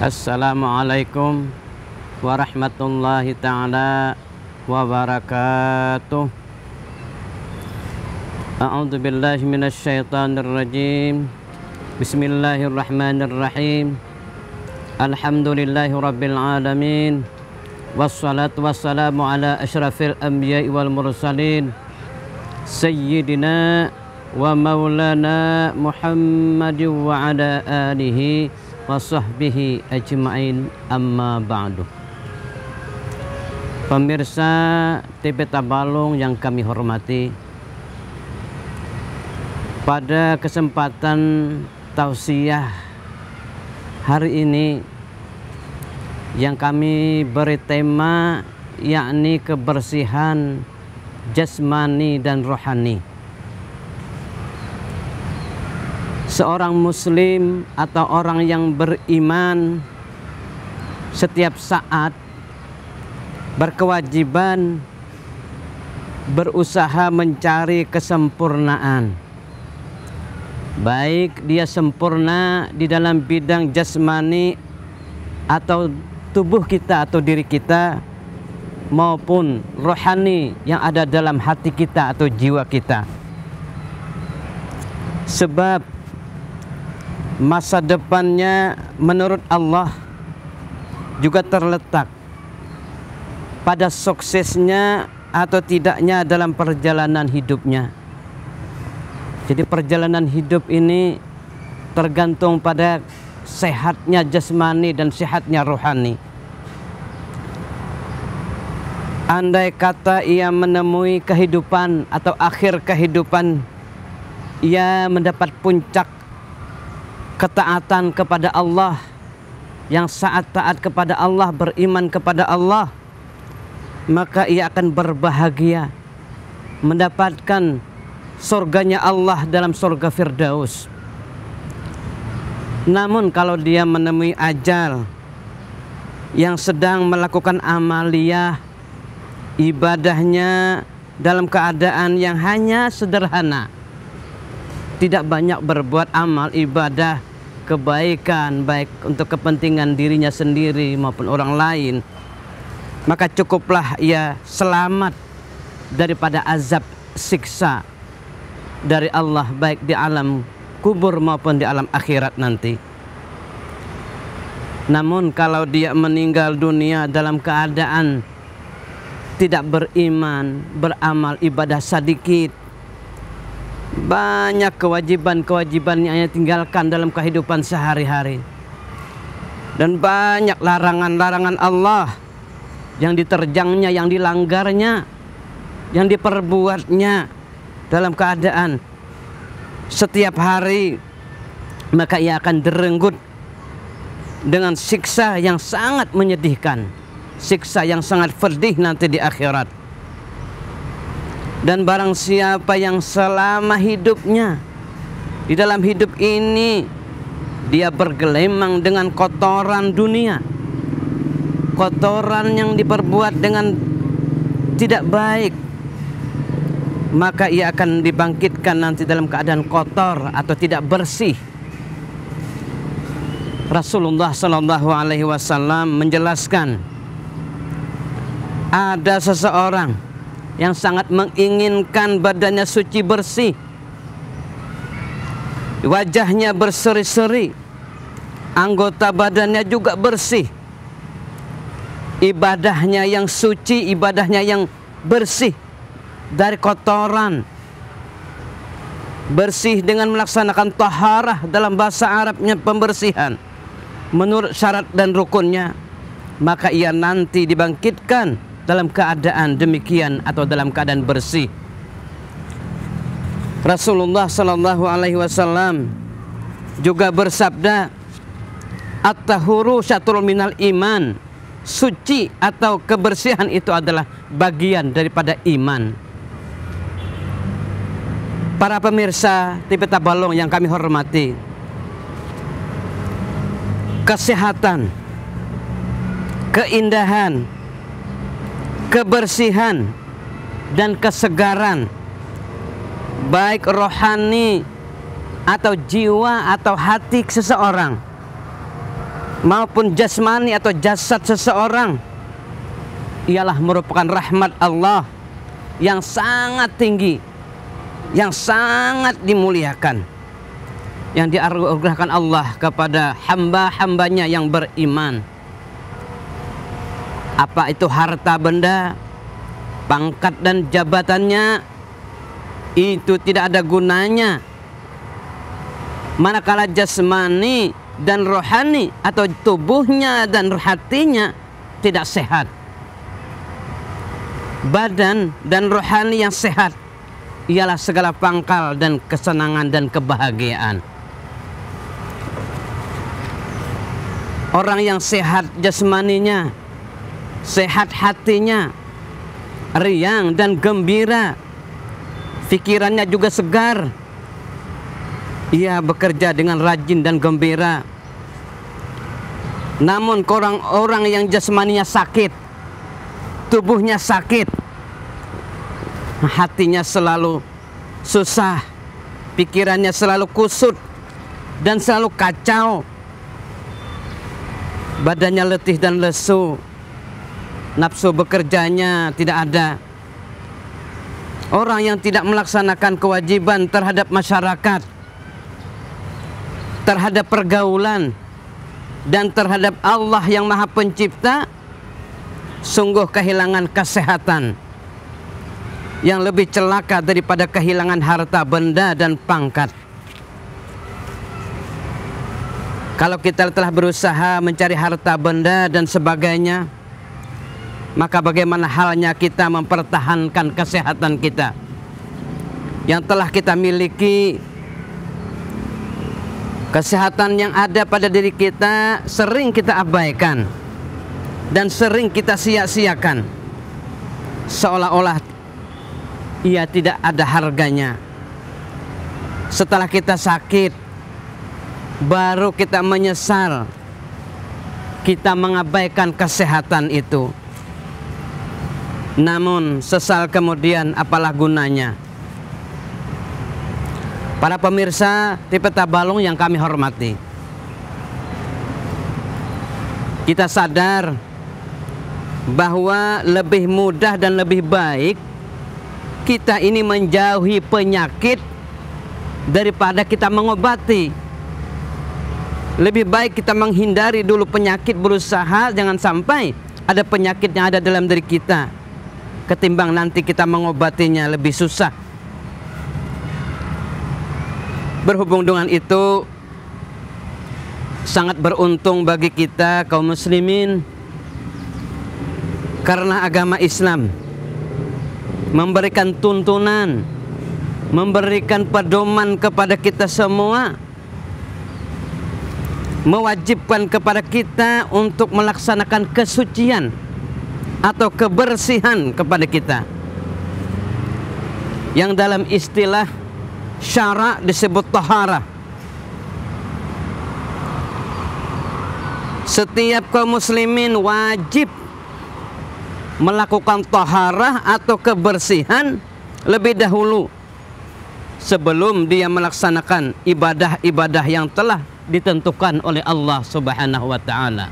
Assalamualaikum warahmatullahi ta'ala wabarakatuh. A'udzu billahi minasyaitonir rajim. Bismillahirrahmanirrahim. Alhamdulillahi rabbil alamin. Wassalatu wassalamu ala asyrafil anbiya'i wal mursalin sayyidina wa maulana Muhammadin wa ala alihi wa sahbihi ajma'in, amma ba'du. Pemirsa TV Tabalong yang kami hormati, pada kesempatan tausiah hari ini yang kami beri tema yakni kebersihan jasmani dan rohani. Seorang muslim atau orang yang beriman setiap saat berkewajiban berusaha mencari kesempurnaan. Baik dia sempurna di dalam bidang jasmani atau tubuh kita atau diri kita, maupun rohani yang ada dalam hati kita atau jiwa kita. Sebab masa depannya menurut Allah juga terletak pada suksesnya atau tidaknya dalam perjalanan hidupnya. Jadi perjalanan hidup ini tergantung pada sehatnya jasmani dan sehatnya rohani. Andai kata ia menemui kehidupan atau akhir kehidupan, ia mendapat puncak ketaatan kepada Allah, yang saat taat kepada Allah, beriman kepada Allah, maka ia akan berbahagia mendapatkan surganya Allah dalam surga Firdaus. Namun kalau dia menemui ajal yang sedang melakukan amaliyah, ibadahnya dalam keadaan yang hanya sederhana, tidak banyak berbuat amal ibadah kebaikan baik untuk kepentingan dirinya sendiri maupun orang lain, maka cukuplah ia selamat daripada azab siksa dari Allah baik di alam kubur maupun di alam akhirat nanti. Namun kalau dia meninggal dunia dalam keadaan tidak beriman, beramal ibadah sedikit, banyak kewajiban-kewajiban yang ia tinggalkan dalam kehidupan sehari-hari, dan banyak larangan-larangan Allah yang diterjangnya, yang dilanggarnya, yang diperbuatnya dalam keadaan setiap hari, maka ia akan direnggut dengan siksa yang sangat menyedihkan, siksa yang sangat pedih nanti di akhirat. Dan barang siapa yang selama hidupnya di dalam hidup ini dia bergelimang dengan kotoran dunia, kotoran yang diperbuat dengan tidak baik, maka ia akan dibangkitkan nanti dalam keadaan kotor atau tidak bersih. Rasulullah Shallallahu Alaihi Wasallam menjelaskan, ada seseorang yang sangat menginginkan badannya suci bersih, wajahnya berseri-seri, anggota badannya juga bersih, ibadahnya yang suci, ibadahnya yang bersih dari kotoran, bersih dengan melaksanakan taharah, dalam bahasa Arabnya pembersihan menurut syarat dan rukunnya, maka ia nanti dibangkitkan dalam keadaan demikian atau dalam keadaan bersih. Rasulullah Sallallahu Alaihi Wasallam juga bersabda, at-tahuru syatrul minal iman, suci atau kebersihan itu adalah bagian daripada iman. Para pemirsa TV Tabalong yang kami hormati, kesehatan, keindahan, kebersihan dan kesegaran baik rohani atau jiwa atau hati seseorang maupun jasmani atau jasad seseorang ialah merupakan rahmat Allah yang sangat tinggi, yang sangat dimuliakan, yang dianugerahkan Allah kepada hamba-hambanya yang beriman. Apa itu harta benda, pangkat dan jabatannya, itu tidak ada gunanya manakala jasmani dan rohani atau tubuhnya dan hatinya tidak sehat. Badan dan rohani yang sehat ialah segala pangkal dan kesenangan dan kebahagiaan. Orang yang sehat jasmaninya, sehat hatinya, riang dan gembira, pikirannya juga segar, ia bekerja dengan rajin dan gembira. Namun orang yang jasmaninya sakit, tubuhnya sakit, hatinya selalu susah, pikirannya selalu kusut dan selalu kacau, badannya letih dan lesu, nafsu bekerjanya tidak ada. Orang yang tidak melaksanakan kewajiban terhadap masyarakat, terhadap pergaulan, dan terhadap Allah yang Maha Pencipta, sungguh kehilangan kesehatan yang lebih celaka daripada kehilangan harta benda dan pangkat. Kalau kita telah berusaha mencari harta benda dan sebagainya, maka bagaimana halnya kita mempertahankan kesehatan kita yang telah kita miliki? Kesehatan yang ada pada diri kita sering kita abaikan dan sering kita sia-siakan, seolah-olah ia tidak ada harganya. Setelah kita sakit, baru kita menyesal kita mengabaikan kesehatan itu. Namun sesal kemudian apalah gunanya? Para pemirsa TV Tabalong yang kami hormati, kita sadar bahwa lebih mudah dan lebih baik kita ini menjauhi penyakit daripada kita mengobati. Lebih baik kita menghindari dulu penyakit, berusaha jangan sampai ada penyakit yang ada dalam diri kita, ketimbang nanti kita mengobatinya lebih susah. Berhubung dengan itu, sangat beruntung bagi kita kaum muslimin, karena agama Islam memberikan tuntunan, memberikan pedoman kepada kita semua, mewajibkan kepada kita untuk melaksanakan kesucian atau kebersihan kepada kita, yang dalam istilah syara disebut taharah. Setiap kaum muslimin wajib melakukan taharah atau kebersihan lebih dahulu sebelum dia melaksanakan ibadah-ibadah yang telah ditentukan oleh Allah Subhanahu wa ta'ala.